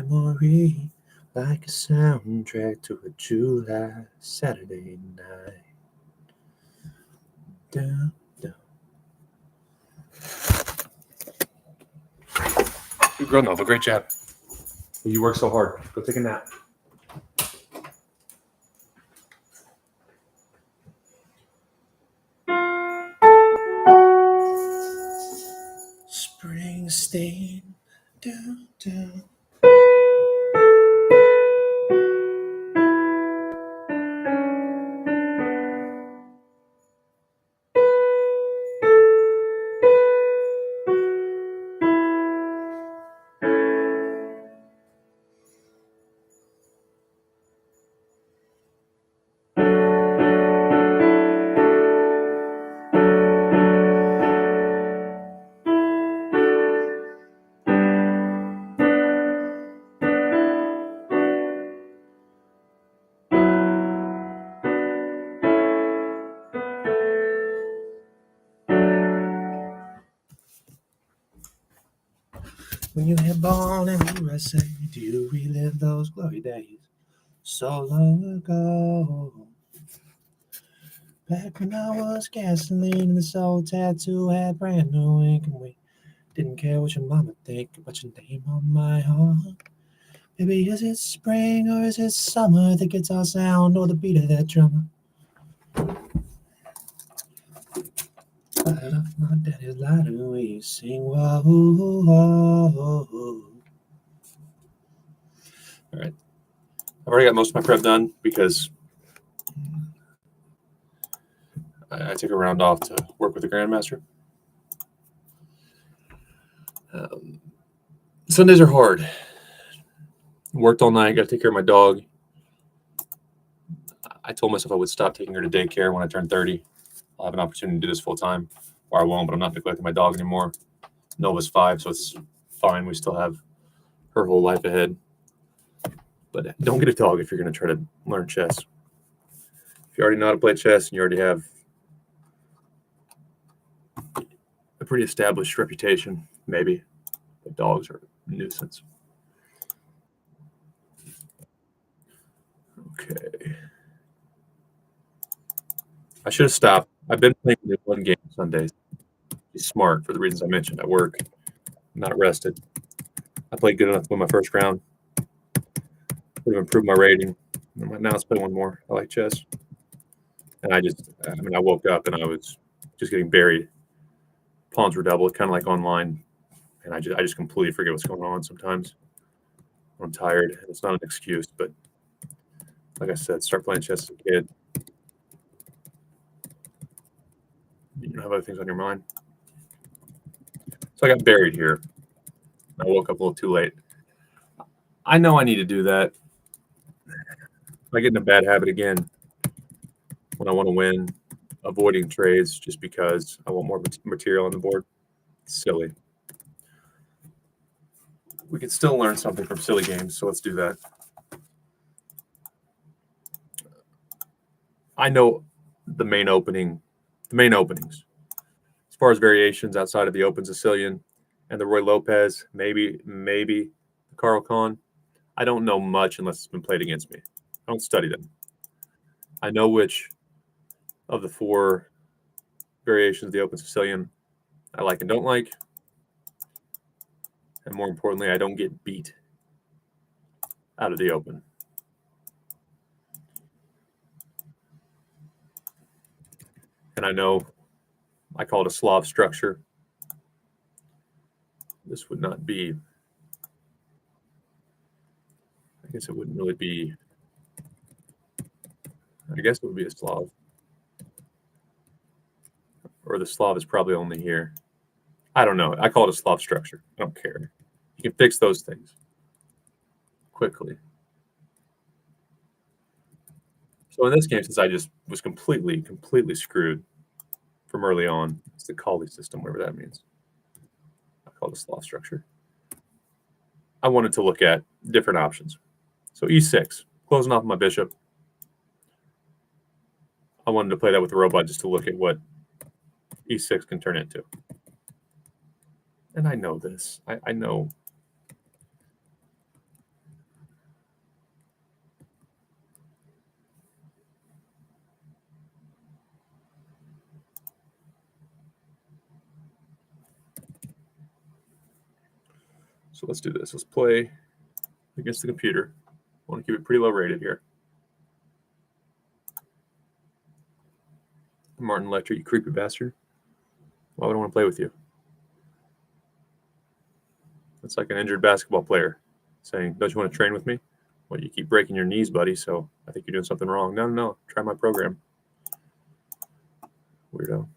memory like a soundtrack to a July Saturday night. Dun, dun. Good, Nova. Great job. You work so hard. Go take a nap. Springsteen. Dun, dun. When you were born in the USA, do you relive those glory days so long ago? Back when I was gasoline and this old tattoo had brand new ink, and we didn't care what your mama think about your name on my heart. Baby, is it spring or is it summer? The guitar sound or the beat of that drummer? Light up my daddy's light and we sing whoa, whoa. All right. I've already got most of my prep done because I take a round off to work with the Grandmaster. Sundays are hard. Worked all night, got to take care of my dog. I told myself I would stop taking her to daycare when I turn 30. I'll have an opportunity to do this full time, or I won't, but I'm not neglecting my dog anymore. Nova's 5, so it's fine. We still have her whole life ahead. But don't get a dog if you're going to try to learn chess. If you already know how to play chess and you already have a pretty established reputation, maybe. But dogs are a nuisance. Okay. I should have stopped. I've been playing only one game Sundays. Be smart for the reasons I mentioned at work. I'm not rested. I played good enough to win my first round. Would have improved my rating. Now let's play one more. I like chess. And I woke up and I was just getting buried. Pawns were doubled, kind of like online. And I just completely forget what's going on sometimes. I'm tired. It's not an excuse, but like I said, start playing chess as a kid. You don't have other things on your mind. So I got buried here. I woke up a little too late. I know I need to do that. I get in a bad habit again when I want to win, avoiding trades just because I want more material on the board. It's silly. We can still learn something from silly games, so let's do that. I know the main openings. As far as variations outside of the Open Sicilian and the Roy Lopez, maybe the Carl Kahn, I don't know much unless it's been played against me. I don't study them. I know which of the 4 variations of the Open Sicilian I like and don't like. And more importantly, I don't get beat out of the Open. And I know I call it a Slav structure. This would not be, I guess it wouldn't really be, I guess it would be a Slav. Or the Slav is probably only here. I don't know. I call it a Slav structure. I don't care. You can fix those things quickly. So in this game, since I just was completely screwed from early on, it's the Kali system, whatever that means. I call it a Slav structure. I wanted to look at different options. So e6, closing off my bishop. I wanted to play that with the robot just to look at what e6 can turn into. And I know this. I know So let's do this. Let's play against the computer. I want to keep it pretty low rated here. Martin Lecter, you creepy bastard. Why would I want to play with you? It's like an injured basketball player saying, don't you want to train with me? Well, you keep breaking your knees, buddy, so I think you're doing something wrong. No. Try my program. Weirdo.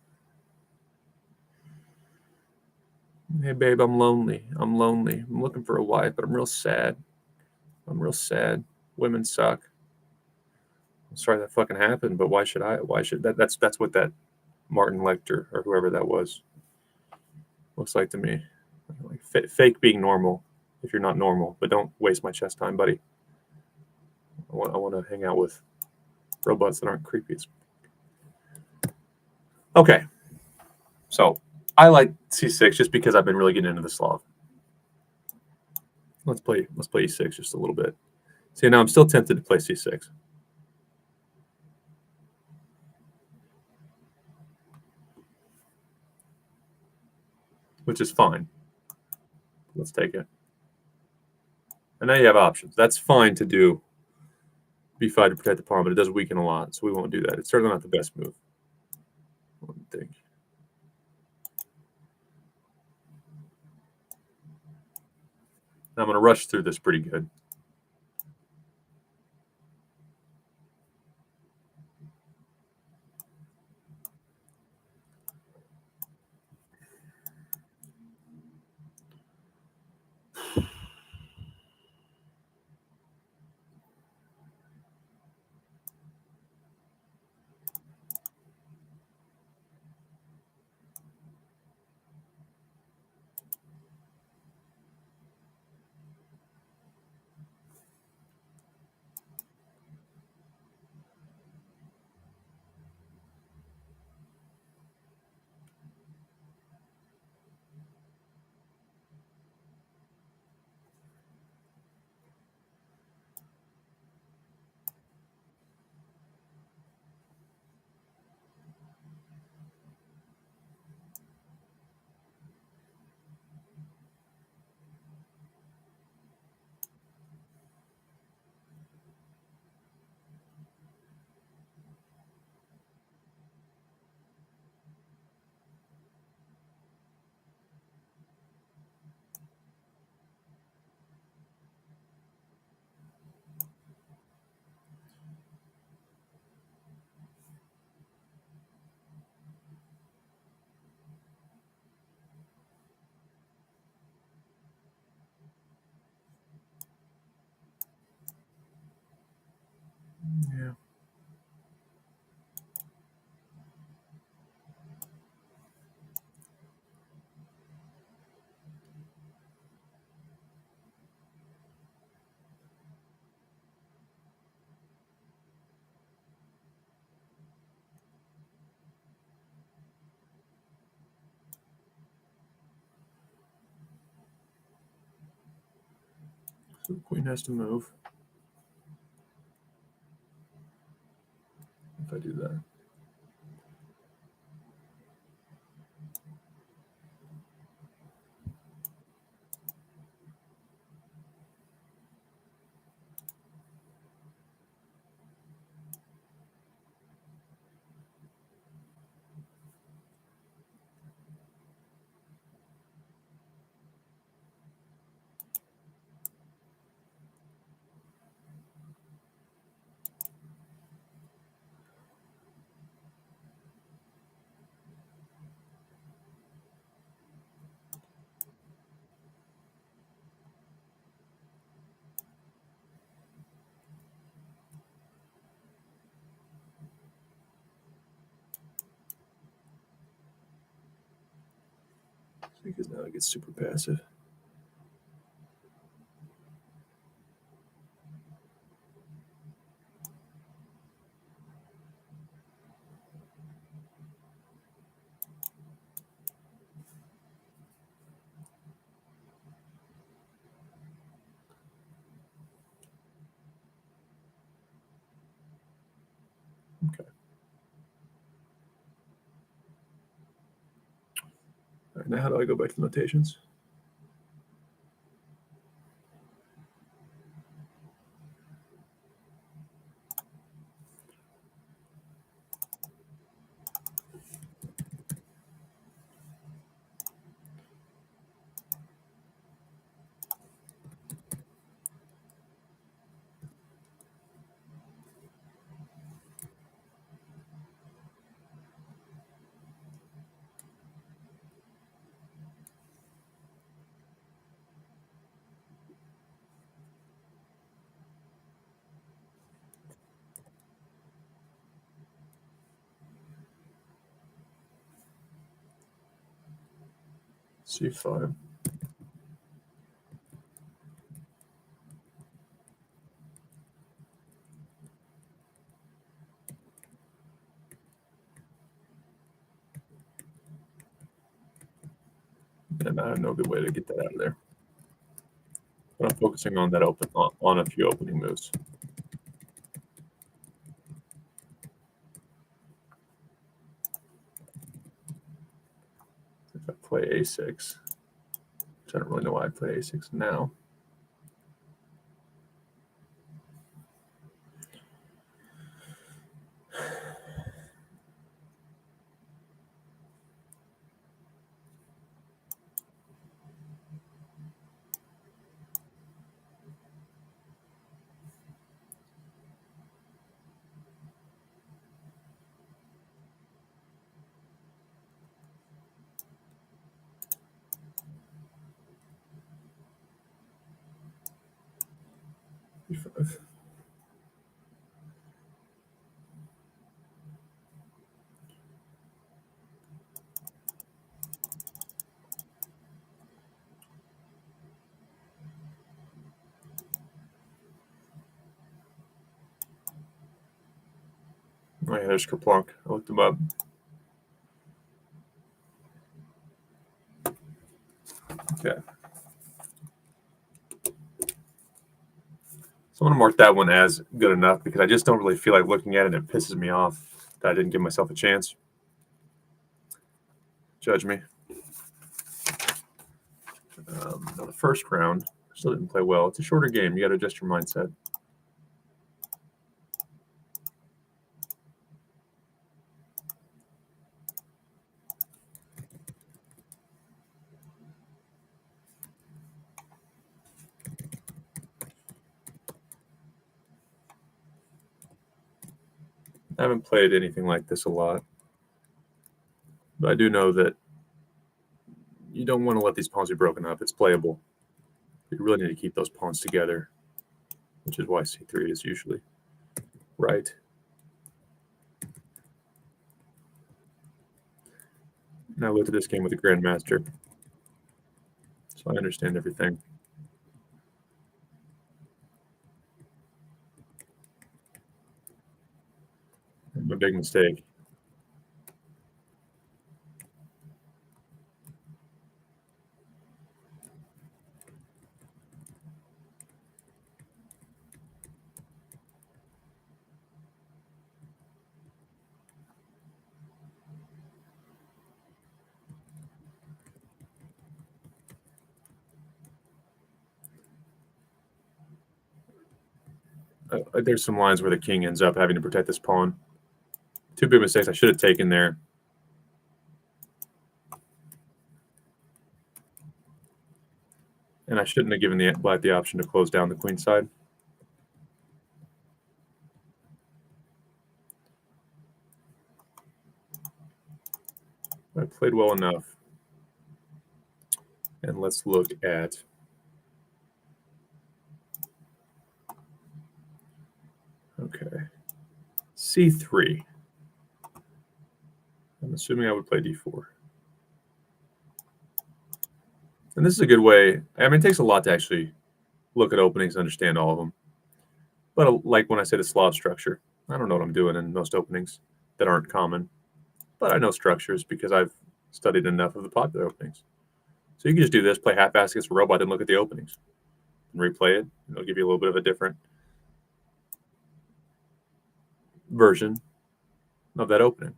Hey, babe, I'm lonely. I'm looking for a wife, but I'm real sad. Women suck. I'm sorry that fucking happened, but why should I? That's what that Martin Lecter or whoever that was looks like to me. Like fake being normal if you're not normal, but don't waste my chest time, buddy. I want to hang out with robots that aren't creepy. Okay, so I like c6 just because I've been really getting into the Slav. Let's play e6 just a little bit. See, now I'm still tempted to play c6. Which is fine. Let's take it. And now you have options. That's fine to do b5 to protect the pawn, but it does weaken a lot, so we won't do that. It's certainly not the best move. I don't think. I'm going to rush through this pretty good. Yeah. So the queen has to move. If I do that. Because now it gets super passive. Okay. All right, now how do I go back to notations? C5. And I have no good way to get that out of there. But I'm focusing on that on a few opening moves. If I play A6, which I don't really know why I play A6 now. B5. Oh yeah, there's Kerplunk. I looked him up. Okay. So I'm going to mark that one as good enough because I just don't really feel like looking at it. It pisses me off that I didn't give myself a chance. Judge me. Now the first round, still didn't play well. It's a shorter game. You got to adjust your mindset. I haven't played anything like this a lot, but I do know that you don't want to let these pawns be broken up. It's playable. You really need to keep those pawns together, which is why C3 is usually right. And I looked at this game with the Grandmaster, so I understand everything. A big mistake. There's some lines where the king ends up having to protect this pawn. Two big mistakes I should have taken there. And I shouldn't have given the black the option to close down the queen side. I played well enough. And let's look at okay. C3. I'm assuming I would play D4. And this is a good way. I mean, it takes a lot to actually look at openings and understand all of them. But like when I say the Slav structure, I don't know what I'm doing in most openings that aren't common. But I know structures because I've studied enough of the popular openings. So you can just do this, play half-assed against a robot, and look at the openings. And replay it. And it'll give you a little bit of a different version of that opening.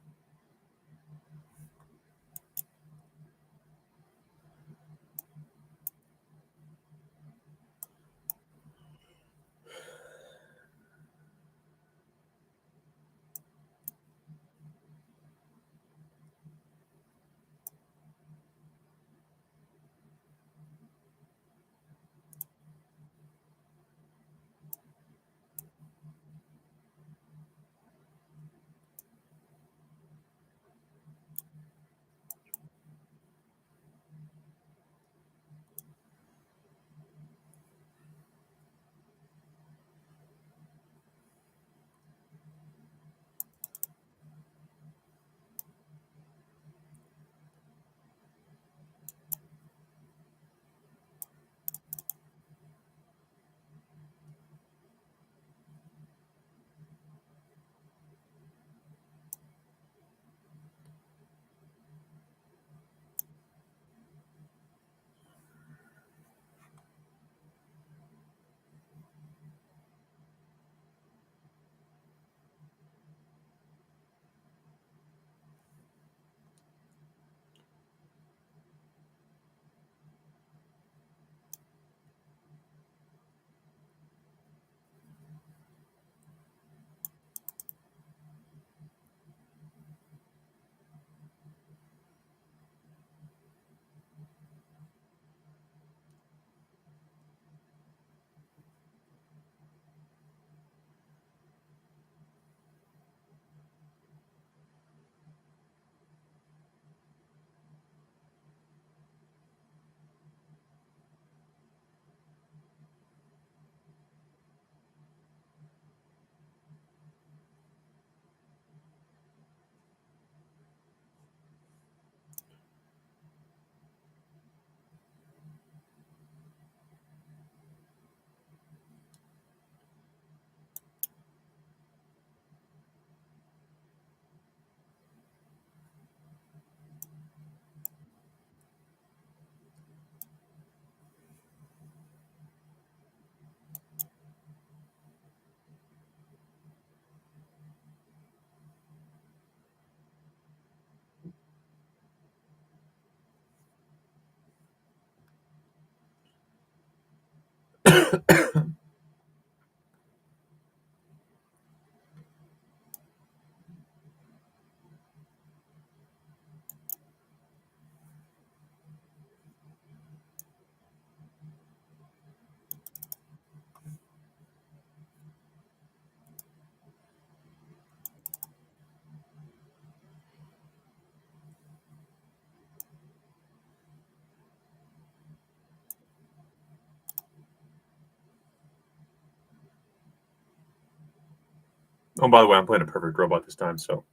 Oh, by the way, I'm playing a perfect robot this time, so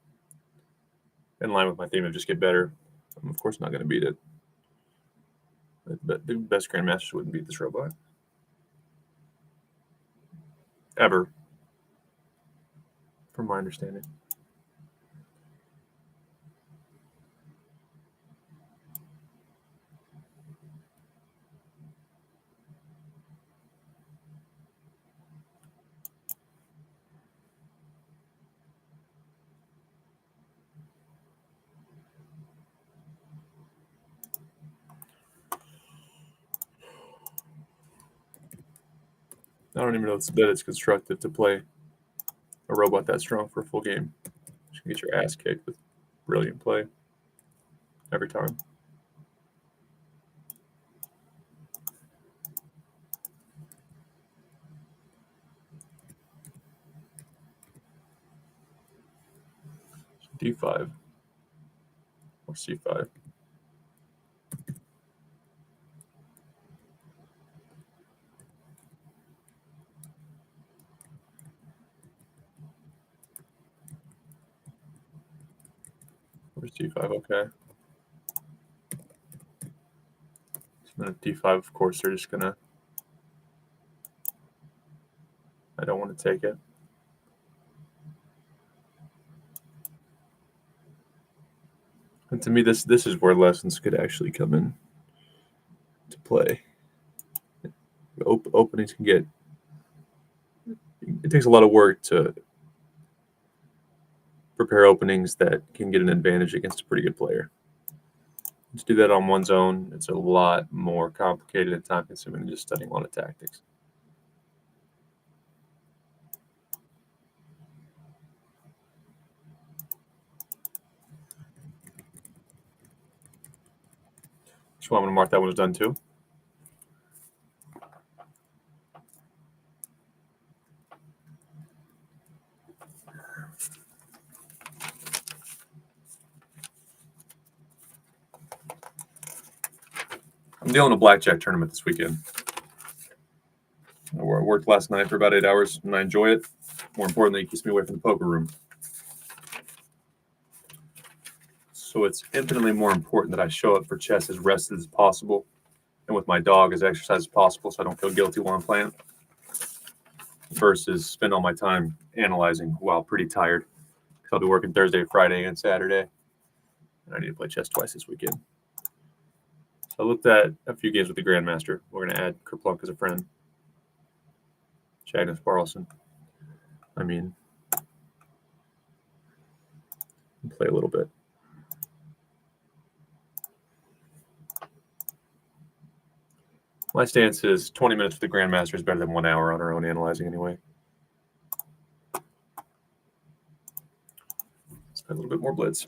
in line with my theme of just get better, I'm of course not going to beat it. But the best Grandmasters wouldn't beat this robot. Ever. From my understanding. I don't even know that it's constructive to play a robot that strong for a full game. You can get your ass kicked with brilliant play every time. D5 or C5. Or C5, okay. So then at D5, of course, they're just gonna. I don't want to take it. And to me, this is where lessons could actually come in to play. Openings can get. It takes a lot of work to prepare openings that can get an advantage against a pretty good player. To do that on one's own, it's a lot more complicated and time-consuming than just studying a lot of tactics. So I'm going to mark that one as done too. I'm dealing a blackjack tournament this weekend. I worked last night for about 8 hours, and I enjoy it. More importantly, it keeps me away from the poker room. So it's infinitely more important that I show up for chess as rested as possible, and with my dog as exercise as possible, so I don't feel guilty while I'm playing, versus spend all my time analyzing while pretty tired. Because I'll be working Thursday, Friday, and Saturday, and I need to play chess twice this weekend. So I looked at a few games with the Grandmaster. We're going to add Kerplunk as a friend. Magnus Carlsen. I mean, play a little bit. My stance is 20 minutes with the Grandmaster is better than 1 hour on our own analyzing anyway. Let's play a little bit more blitz,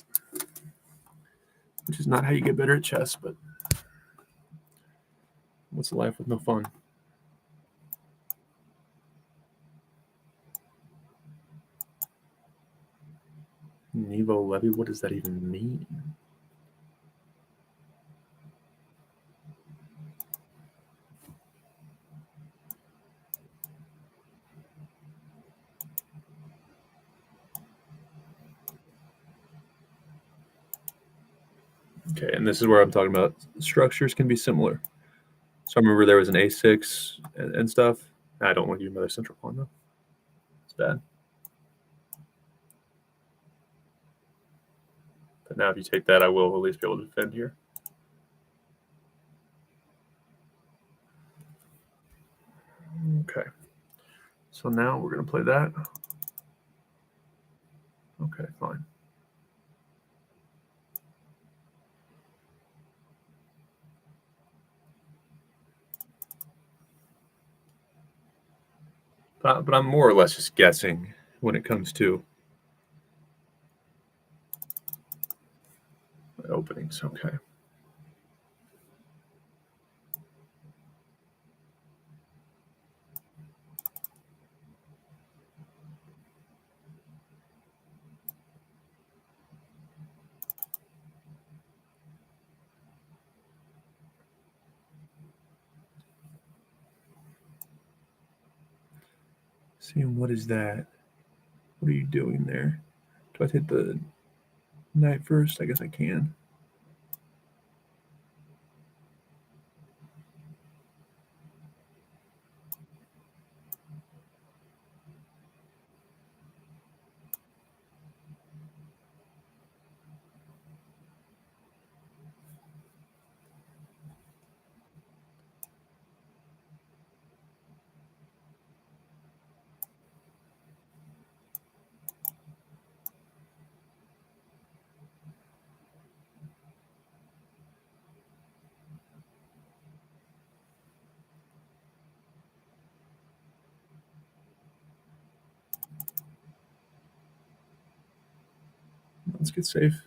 which is not how you get better at chess, but what's a life with no fun? Nevo Levy, what does that even mean? Okay, and this is where I'm talking about structures can be similar. So I remember there was an A6 and stuff. I don't want to use another central pawn, though. It's bad. But now if you take that, I will at least be able to defend here. Okay. So now we're going to play that. Okay, fine. but I'm more or less just guessing when it comes to openings. Okay. Seeing what is that? What are you doing there? Do I hit the knight first? I guess I can. Let's get safe.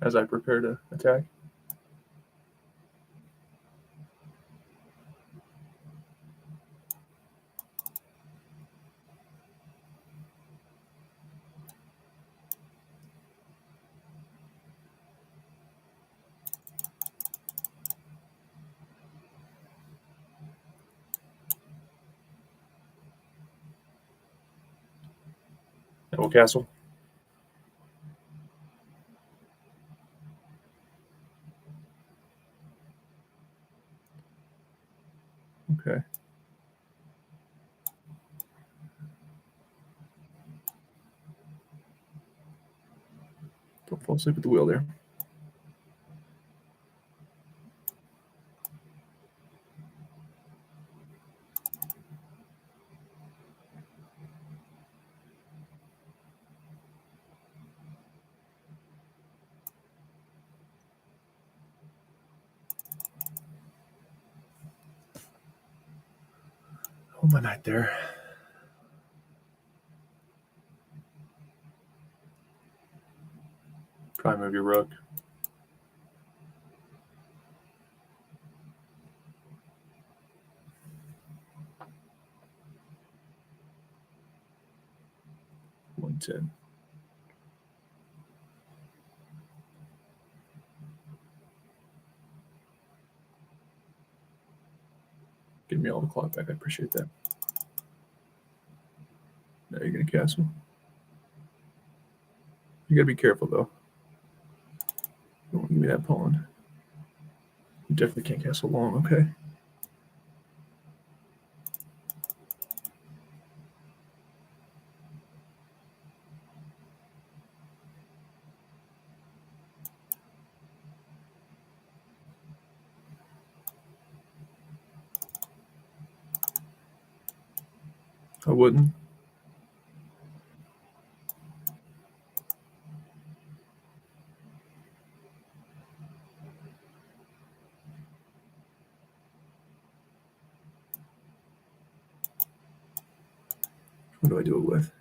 As I prepare to attack. Double castle. Okay. Don't fall asleep at the wheel there. Hold my knight there. Try move your rook. $110. Give me all the clock back. I appreciate that. Now you're gonna castle. You gotta be careful though. You don't want to give me that pawn. You definitely can't castle long. Okay. I wouldn't. What do I do it with?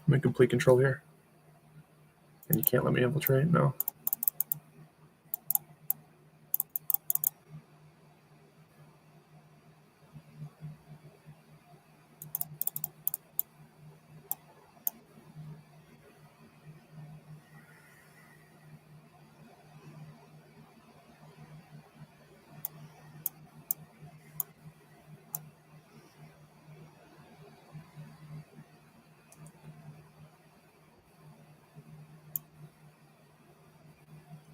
I'm in complete control here. And you can't let me infiltrate? No.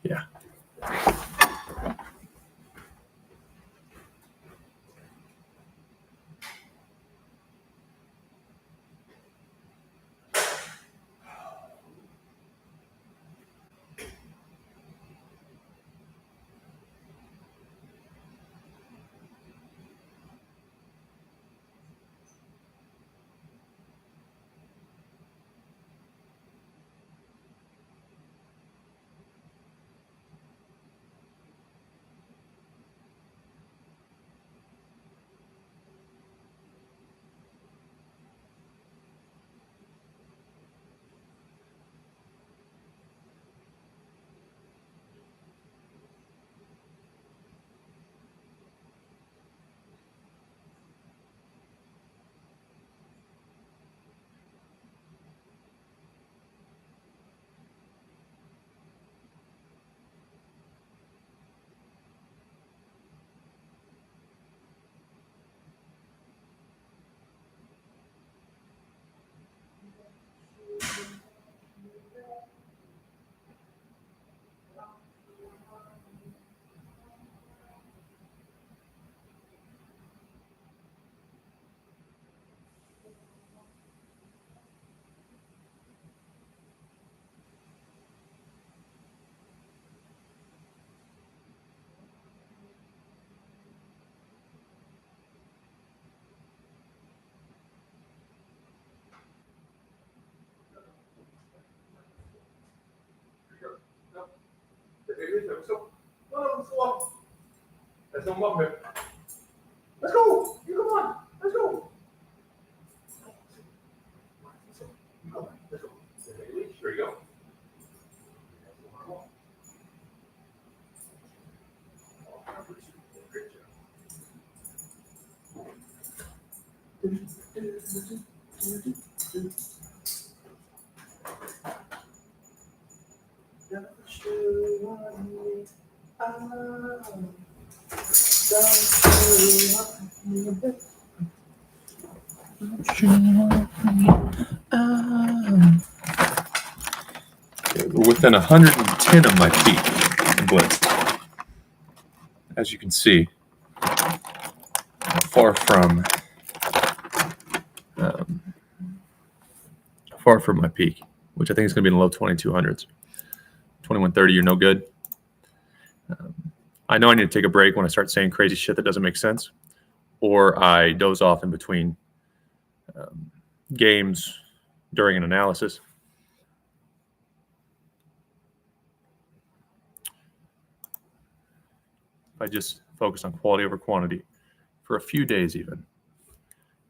Yeah. Let's go. Let's go. Let's go. Let's go. You come on. Let's go. Let's go. There you go. We're within 110 of my peak in blitz. As you can see, far from my peak, which I think is going to be in the low 2200s. 2130, you're no good. I know I need to take a break when I start saying crazy shit that doesn't make sense, or I doze off in between games during an analysis. If I just focus on quality over quantity for a few days even.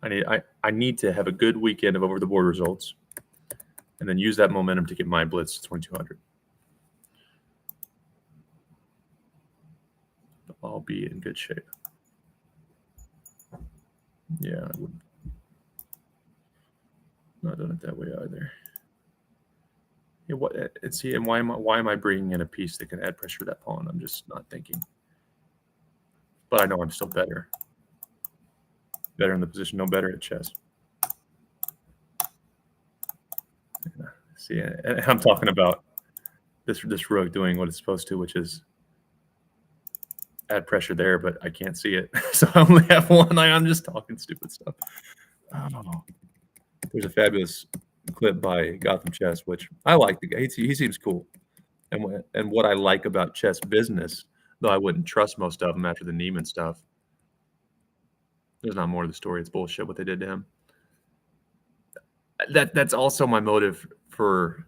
I need to have a good weekend of over-the-board results and then use that momentum to get my blitz to 2200. I'll be in good shape. Yeah, I wouldn't. Not done it that way either. Yeah, and why am I bringing in a piece that can add pressure to that pawn? I'm just not thinking. But I know I'm still better. Better in the position, no better at chess. Yeah, see, and I'm talking about this rook doing what it's supposed to, which is add pressure there, but I can't see it. So I only have one eye. I'm just talking stupid stuff. Oh. There's a fabulous clip by Gotham Chess, which I like. The guy, he seems cool. And what I like about Chess Business, though I wouldn't trust most of them after the Neiman stuff, there's not more to the story. It's bullshit what they did to him. That's also my motive for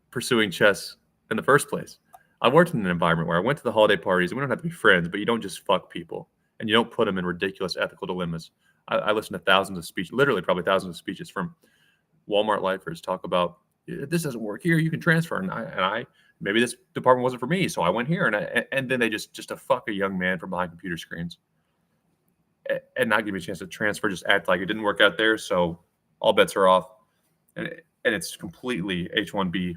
pursuing chess in the first place. I worked in an environment where I went to the holiday parties, and we don't have to be friends, but you don't just fuck people, and you don't put them in ridiculous ethical dilemmas. I listened to thousands of speeches, literally probably thousands of speeches from Walmart lifers talk about, this doesn't work here, you can transfer. And I maybe this department wasn't for me, so I went here. And then they just to fuck a young man from behind computer screens and not give me a chance to transfer, just act like it didn't work out there. So all bets are off. And it's completely H-1B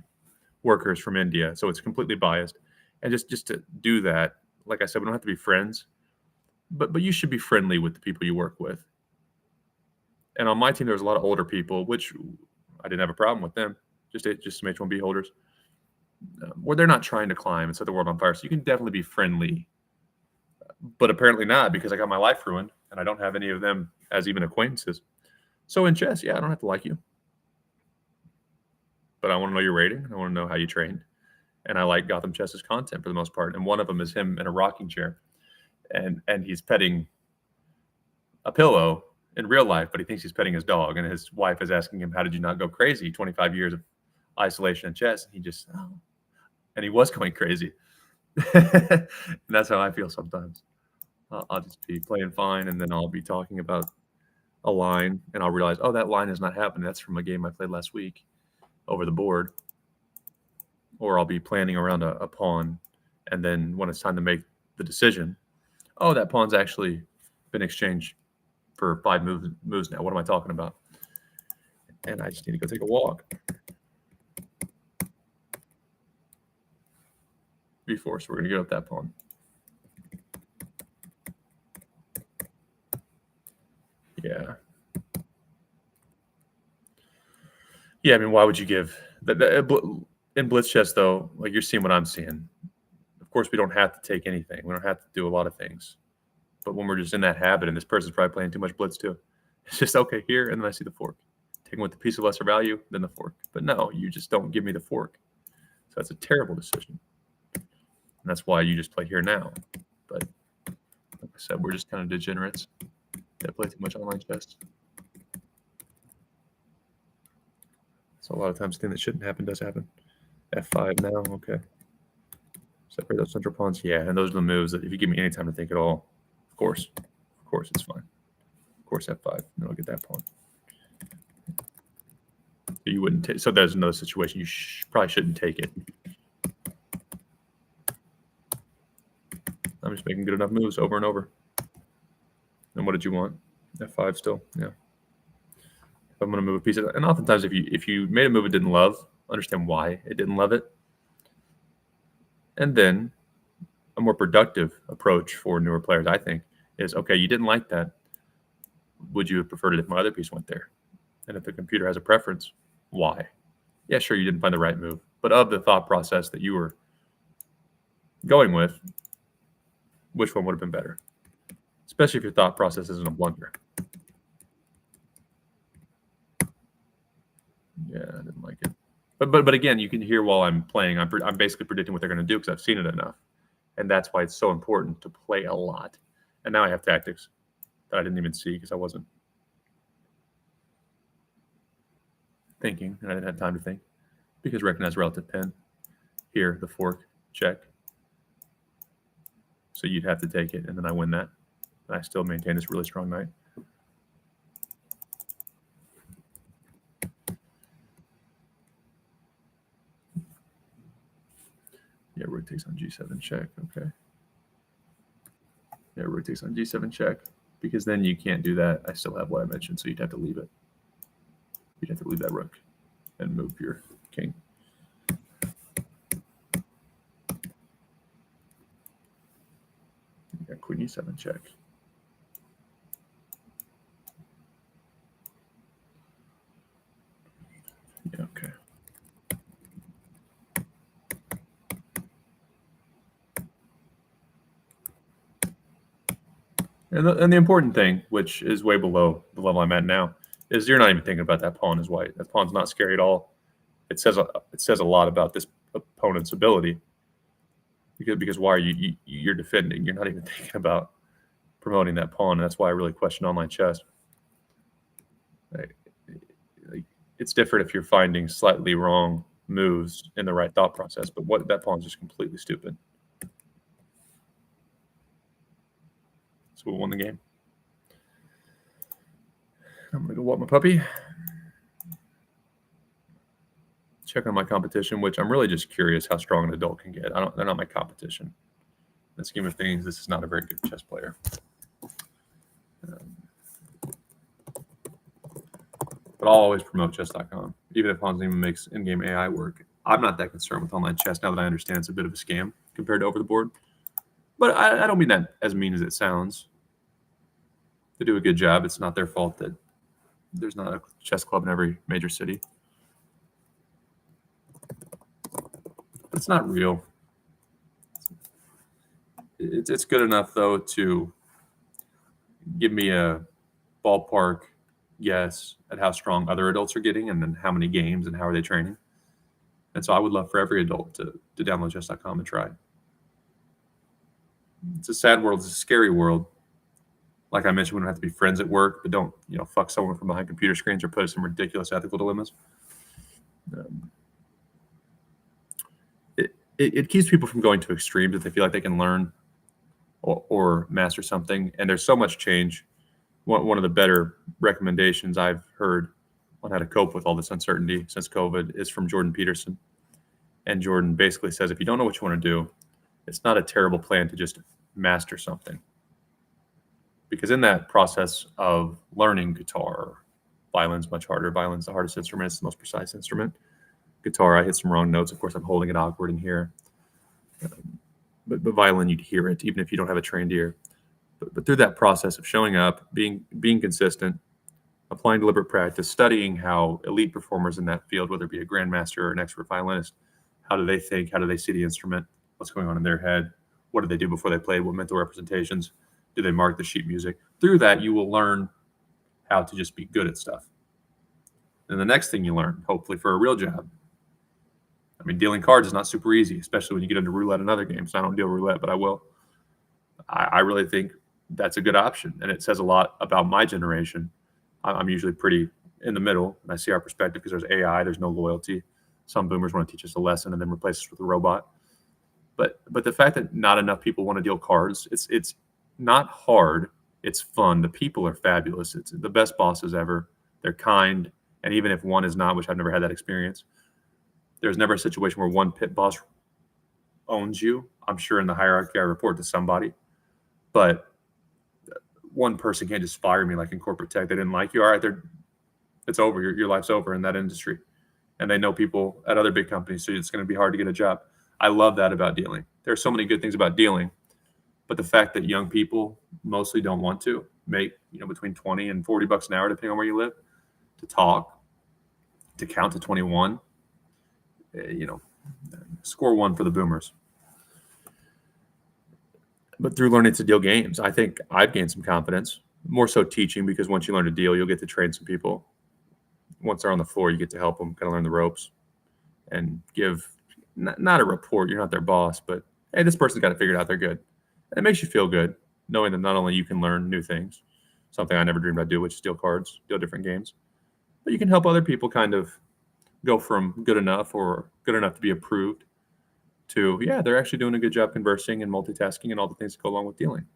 workers from India. So it's completely biased. And just to do that, like I said, we don't have to be friends, but you should be friendly with the people you work with. And on my team, there was a lot of older people, which I didn't have a problem with them, just some H-1B holders, where they're not trying to climb and set the world on fire. So you can definitely be friendly, but apparently not, because I got my life ruined and I don't have any of them as even acquaintances. So in chess, yeah, I don't have to like you, but I want to know your rating. I want to know how you trained. And I like Gotham Chess's content for the most part. And one of them is him in a rocking chair, and he's petting a pillow in real life, but he thinks he's petting his dog. And his wife is asking him, how did you not go crazy? 25 years of isolation and chess. And he just, and he was going crazy. And that's how I feel sometimes. I'll just be playing fine, and then I'll be talking about a line, and I'll realize, oh, that line is not happening. That's from a game I played last week over the board. Or I'll be planning around a pawn, and then when it's time to make the decision, oh, that pawn's actually been exchanged for 5 moves now. What am I talking about? And I just need to go take a walk before. So we're going to get up that pawn. Yeah. Yeah, I mean, why would you give in blitz chess, though? Like, you're seeing what I'm seeing. Of course, we don't have to take anything. We don't have to do a lot of things. But when we're just in that habit, and this person's probably playing too much blitz too, it's just, okay, here, and then I see the fork. Taking with the piece of lesser value, then the fork. But no, you just don't give me the fork. So that's a terrible decision. And that's why you just play here now. But like I said, we're just kind of degenerates that play too much online chess. So a lot of times the thing that shouldn't happen does happen. F5 now, okay. Separate those central pawns. Yeah, and those are the moves that if you give me any time to think at all, of course, it's fine. Of course, F5, and I'll get that pawn. You wouldn't take. So there's another situation. You probably shouldn't take it. I'm just making good enough moves over and over. And what did you want? F5 still, yeah. If I'm going to move a piece of, and oftentimes if you made a move it didn't love, understand why it didn't love it. And then a more productive approach for newer players, I think, is okay, you didn't like that. Would you have preferred it if my other piece went there? And if the computer has a preference, why? Yeah, sure, you didn't find the right move, but of the thought process that you were going with, which one would have been better? Especially if your thought process isn't a blunder. Yeah, I didn't like it. But again, you can hear while I'm playing, I'm basically predicting what they're going to do because I've seen it enough. And that's why it's so important to play a lot. And now I have tactics that I didn't even see because I wasn't thinking, and I didn't have time to think. Because recognize relative pen. Here, the fork, check. So you'd have to take it, and then I win that. And I still maintain this really strong knight. Yeah, rook takes on g7 check. Okay. Yeah, rook takes on g7 check. Because then you can't do that. I still have what I mentioned, so you'd have to leave it. You'd have to leave that rook and move your king. You got queen e7 check. Yeah, okay. And the important thing, which is way below the level I'm at now, is you're not even thinking about that pawn as white. That pawn's not scary at all. It says a lot about this opponent's ability. Because why are you're defending? You're not even thinking about promoting that pawn. And that's why I really question online chess. It's different if you're finding slightly wrong moves in the right thought process. But that pawn's just completely stupid. So we won the game. I'm going to go walk my puppy. Check on my competition, which I'm really just curious how strong an adult can get. They're not my competition. In the scheme of things, this is not a very good chess player. But I'll always promote chess.com, even if Hans Niemann makes in-game AI work. I'm not that concerned with online chess now that I understand it's a bit of a scam compared to over the board. But I don't mean that as mean as it sounds. They do a good job. It's not their fault that there's not a chess club in every major city. But it's not real. It's good enough, though, to give me a ballpark guess at how strong other adults are getting and then how many games and how are they training. And so I would love for every adult to download chess.com and try. It's a sad world. It's a scary world. Like I mentioned, we don't have to be friends at work, but don't fuck someone from behind computer screens or put us in ridiculous ethical dilemmas. It keeps people from going to extremes if they feel like they can learn or master something. And there's so much change. One of the better recommendations I've heard on how to cope with all this uncertainty since COVID is from Jordan Peterson. And Jordan basically says, if you don't know what you want to do, it's not a terrible plan to just master something. Because in that process of learning guitar, violin's much harder. Violin's the hardest instrument. It's the most precise instrument. Guitar, I hit some wrong notes. Of course, I'm holding it awkward in here. But violin, you'd hear it, even if you don't have a trained ear. But through that process of showing up, being consistent, applying deliberate practice, studying how elite performers in that field, whether it be a grandmaster or an expert violinist, how do they think? How do they see the instrument? What's going on in their head? What do they do before they play? What mental representations? Do they mark the sheet music? Through that, you will learn how to just be good at stuff. And the next thing you learn, hopefully for a real job, I mean, dealing cards is not super easy, especially when you get into roulette and other games. I don't deal roulette, but I will. I really think that's a good option. And it says a lot about my generation. I'm usually pretty in the middle, and I see our perspective because there's AI, there's no loyalty. Some boomers want to teach us a lesson and then replace us with a robot. But the fact that not enough people want to deal cards, it's not hard. It's fun. The people are fabulous. It's the best bosses ever. They're kind, and even if one is not, which I've never had that experience, there's never a situation where one pit boss owns you. I'm sure in the hierarchy I report to somebody, but one person can't just fire me like in corporate tech. They didn't like you. All right, it's over. Your life's over in that industry. And they know people at other big companies, so it's going to be hard to get a job. I love that about dealing. There are so many good things about dealing, but the fact that young people mostly don't want to make, between 20 and 40 bucks an hour, depending on where you live, to talk, to count to 21, score one for the boomers. But through learning to deal games, I think I've gained some confidence, more so teaching, because once you learn to deal, you'll get to train some people. Once they're on the floor, you get to help them kind of learn the ropes and give not a report. You're not their boss, but hey, this person's got it figured out. They're good. And it makes you feel good knowing that not only you can learn new things, something I never dreamed I'd do, which is deal cards, deal different games, but you can help other people kind of go from good enough or good enough to be approved to, yeah, they're actually doing a good job conversing and multitasking and all the things that go along with dealing.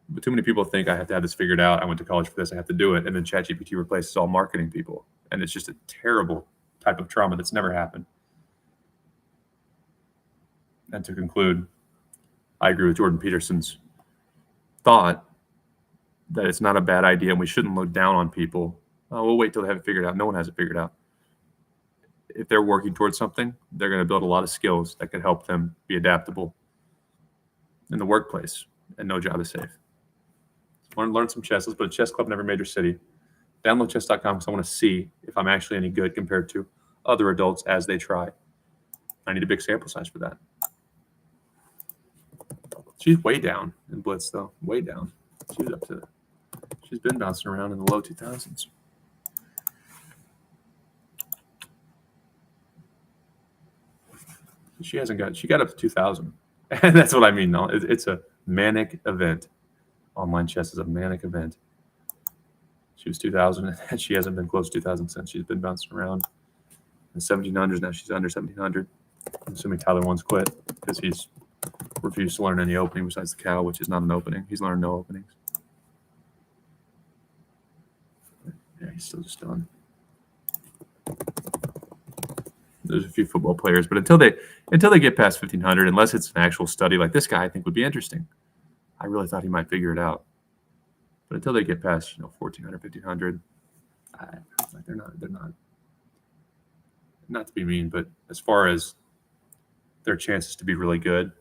But too many people think I have to have this figured out. I went to college for this. I have to do it. And then ChatGPT replaces all marketing people. And it's just a terrible type of trauma that's never happened. And to conclude, I agree with Jordan Peterson's thought that it's not a bad idea and we shouldn't look down on people. We'll wait till they have it figured out. No one has it figured out. If they're working towards something, they're going to build a lot of skills that could help them be adaptable in the workplace, and no job is safe. Learn some chess. Let's put a chess club in every major city. Download chess.com because I want to see if I'm actually any good compared to other adults as they try. I need a big sample size for that. She's way down in Blitz, though. Way down. She's been bouncing around in the low 2000s. She got up to 2000. And that's what I mean. No, it's a manic event. Online chess is a manic event. She was 2000, and she hasn't been close to 2000 since. She's been bouncing around in the 1700s. Now she's under 1700. I'm assuming Tyler One's quit because he's refused to learn any opening besides the cow, which is not an opening. He's learned no openings. Yeah, he's still just done. There's a few football players, but until they get past 1500, unless it's an actual study like this guy, I think would be interesting. I really thought he might figure it out, but until they get past 1400, 1500, they're not to be mean, but as far as their chances to be really good,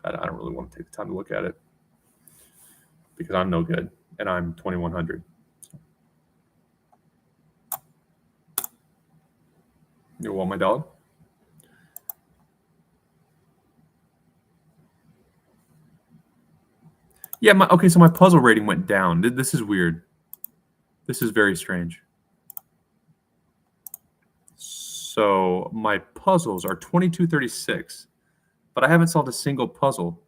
I don't really want to take the time to look at it because I'm no good and I'm 2100. You want my dog? Yeah, so my puzzle rating went down. This is weird. This is very strange. So my puzzles are 2236, but I haven't solved a single puzzle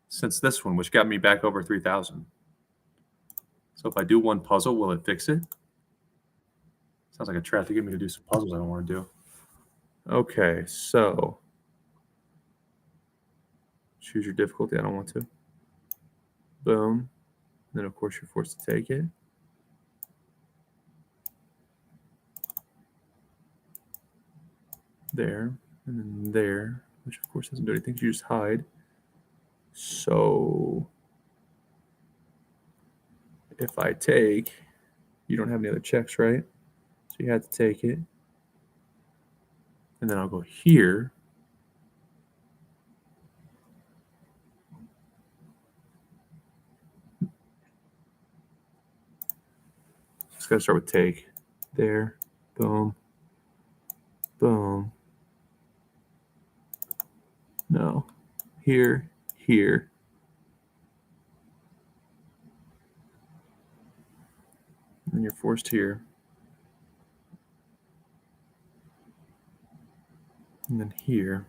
since this one, which got me back over 3000. So if I do one puzzle, will it fix it? Sounds like a trap to get me to do some puzzles I don't want to do. Okay, so choose your difficulty. I don't want to. Boom. Then, of course, you're forced to take it. There. And then there, which, of course, doesn't do anything. You just hide. So if I take, you don't have any other checks, right? So you have to take it. And then I'll go here. Just got to start with take. There. Boom. Boom. No. Here. Here. And you're forced here. And then here.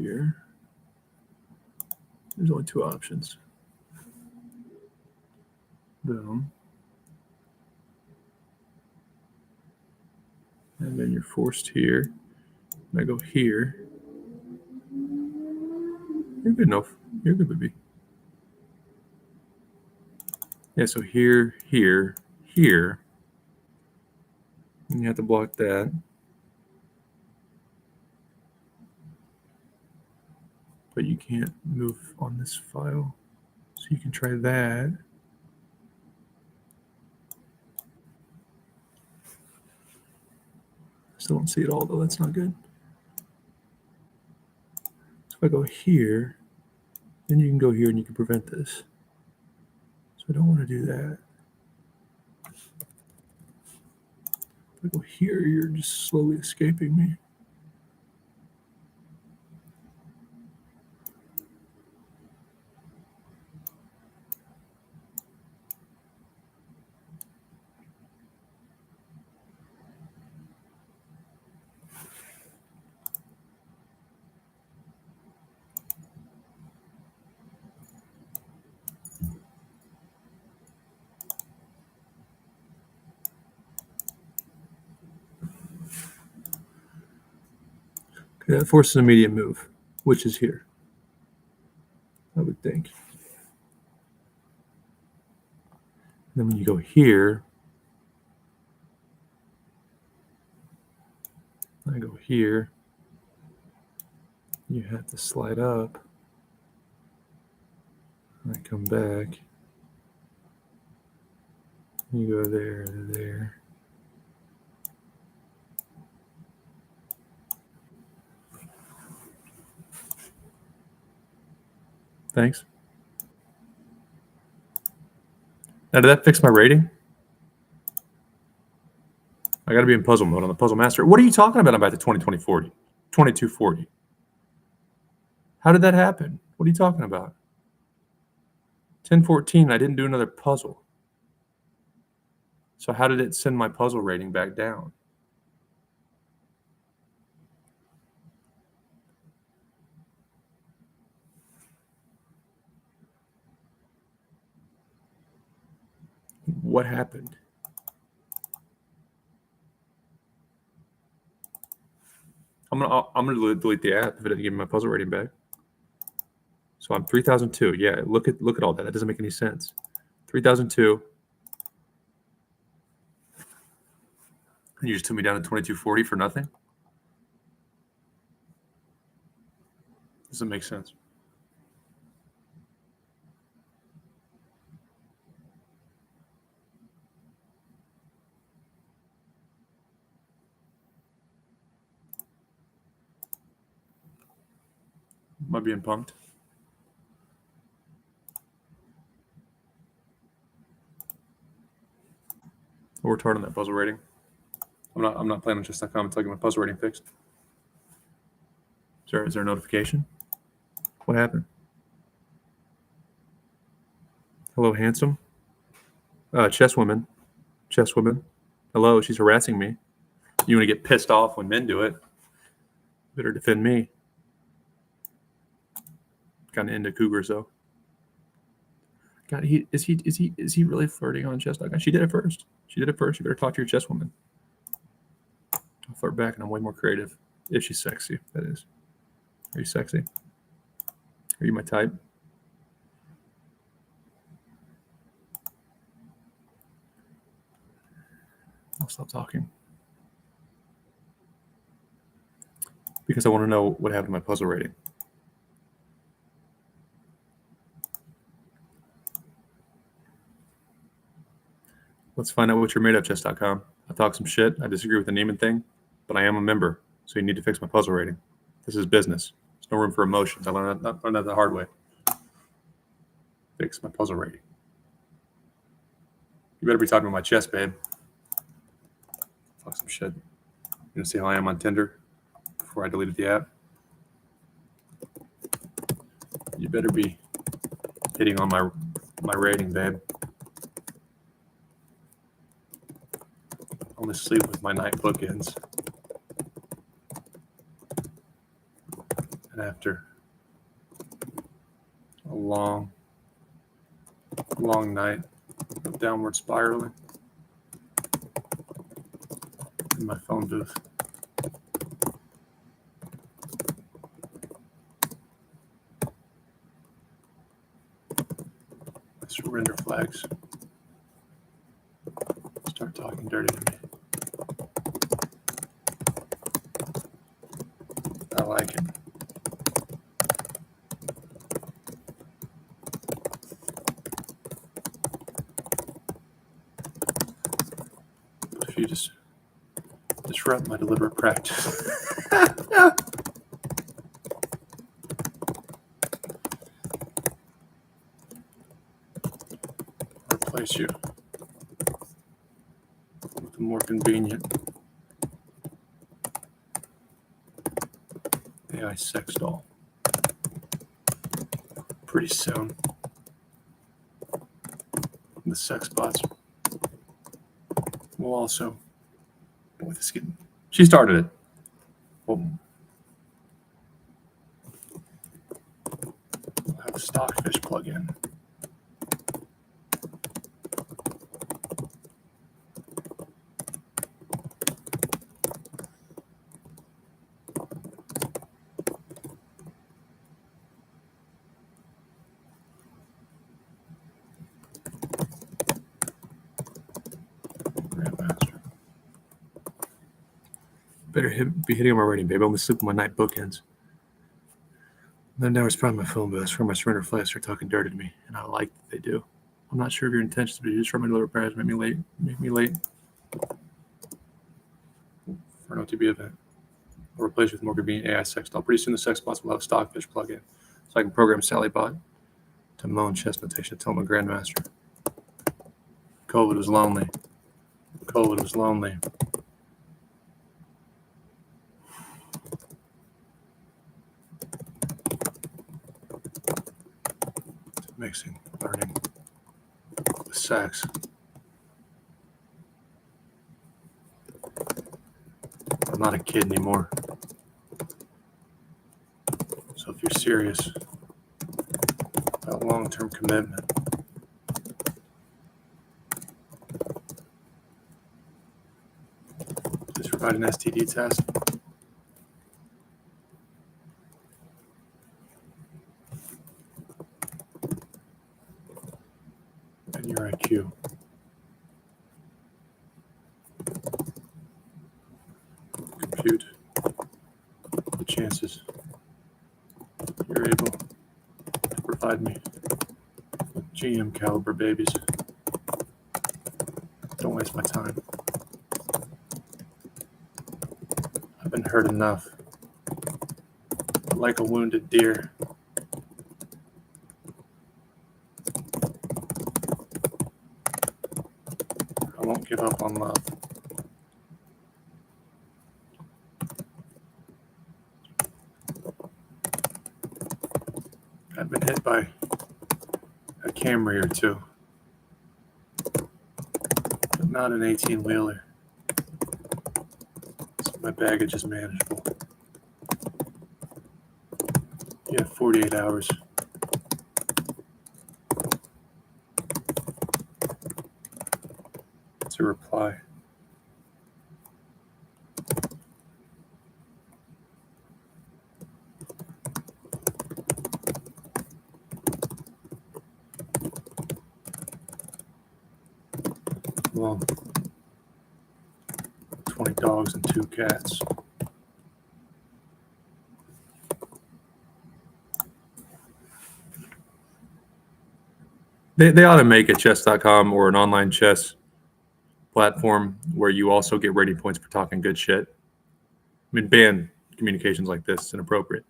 here. There's only two options. Boom. And then you're forced here. And I go here. You're good enough. You're good, baby. Yeah, so here, here, here. And you have to block that. But you can't move on this file. So you can try that. Still don't see it all, though. That's not good. So if I go here, then you can go here and you can prevent this. So I don't want to do that. If I go here, you're just slowly escaping me. Okay, that forces an immediate move, which is here, I would think. And then when you go here, I go here, you have to slide up. I come back. You go there, there. Thanks. Now, did that fix my rating? I got to be in puzzle mode on the Puzzle Master. What are you talking about? I'm back to 2240. How did that happen? What are you talking about? 1014, I didn't do another puzzle. So how did it send my puzzle rating back down? What happened? I'm gonna delete the app if it didn't give me my puzzle rating back. So I'm 3002. Yeah, look at all that. That doesn't make any sense. 3002. And you just took me down to 2240 for nothing? Doesn't make sense. Am I being punked? We're retarded on that puzzle rating. I'm not playing on chess.com until I get my puzzle rating fixed. Is there a notification? What happened? Hello, handsome. Chess woman. Hello, she's harassing me. You want to get pissed off when men do it? Better defend me. Kind of into cougars though. God, is he really flirting on chess.com? She did it first. You better talk to your chess woman. I'll flirt back, and I'm way more creative. If she's sexy, that is. Are you sexy? Are you my type? I'll stop talking. Because I want to know what happened to my puzzle rating. Let's find out what you're made of, chess.com. I talk some shit. I disagree with the Neiman thing, but I am a member, so you need to fix my puzzle rating. This is business. There's no room for emotions. I learned that the hard way. Fix my puzzle rating. You better be talking about my chess, babe. Talk some shit. You gonna see how I am on Tinder before I deleted the app? You better be hitting on my rating, babe. Only sleep with my night bookends. And after a long night of downward spiraling in my phone booth, surrender flags start talking dirty to me. I like it. But if you just disrupt my deliberate practice, replace you with a more convenient AI sex doll pretty soon. The sex bots will also, boy, this getting, she started it. We'll have a Stockfish plug-in. Grandmaster. Better be hitting on my rating, babe. I'm gonna sleep with my night bookends. Then now it's probably my phone, but that's where my surrender flags start talking dirty to me, and I like that they do. I'm not sure of your intentions, but you just from my deliberate prayers make me late for an OTB event. I'll replace you with more convenient AI sex doll. Pretty soon the sex bots will have a Stockfish plug-in, so I can program SallyBot to moan chest notation to tell my grandmaster. COVID was lonely. COVID was lonely. Mixing, learning with sex. I'm not a kid anymore. So if you're serious about long-term commitment, just provide an STD test. And your IQ. Compute the chances you're able to provide me with GM caliber babies. Don't waste my time. I've been hurt enough. Like a wounded deer. I won't give up on love. I've been hit by a Camry or two, but not an 18-wheeler. So my baggage is manageable. You have 48 hours to reply. Well, 20 dogs and 2 cats. They ought to make a chess.com or an online chess platform where you also get rating points for talking good shit. I mean, ban communications like this. It's inappropriate.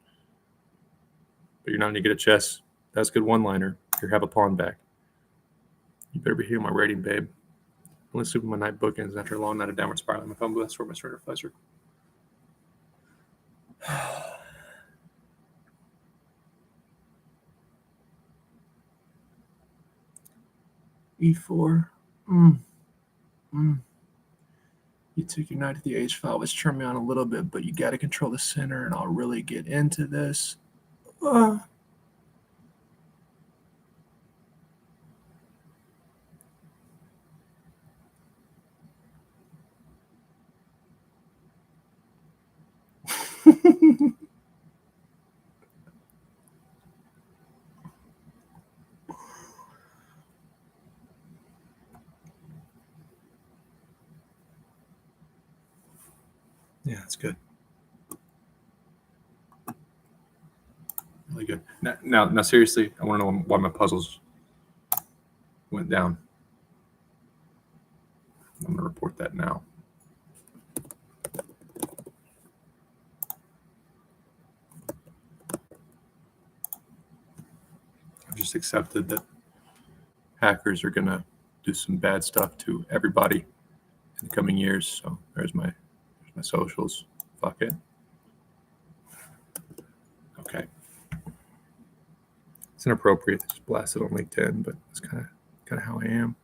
But you're not any good at chess. That's a good one-liner. Here, have a pawn back. You better be hitting my rating, babe. I'm going to sleep with my night bookends after a long night of downward spiraling. My phone bless for my surrender flags. E4. You took your knight to the H file, which turned me on a little bit, but you got to control the center, and I'll really get into this. Yeah, that's good. Really good. Now, seriously, I want to know why my puzzles went down. I'm going to report that now. I've just accepted that hackers are going to do some bad stuff to everybody in the coming years. So there's my socials. Fuck it. Okay. It's inappropriate to just blast it on LinkedIn, but it's kind of how I am.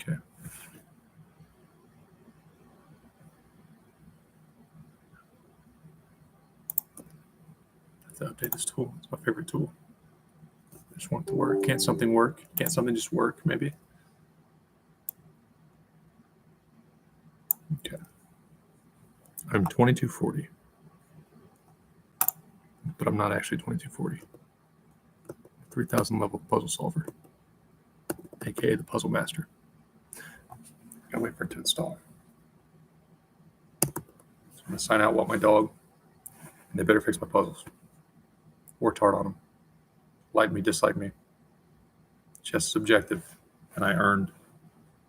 Okay. I have to update this tool. It's my favorite tool. I just want it to work. Can't something work? Can't something just work, maybe? Okay. I'm 2240. But I'm not actually 2240. 3000 level puzzle solver, aka the puzzle master. Gotta wait for it to install. So I'm gonna sign out, walk my dog, and they better fix my puzzles. Worked hard on them. Like me, dislike me. Just subjective, and I earned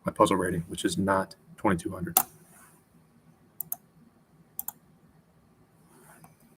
my puzzle rating, which is not 2200.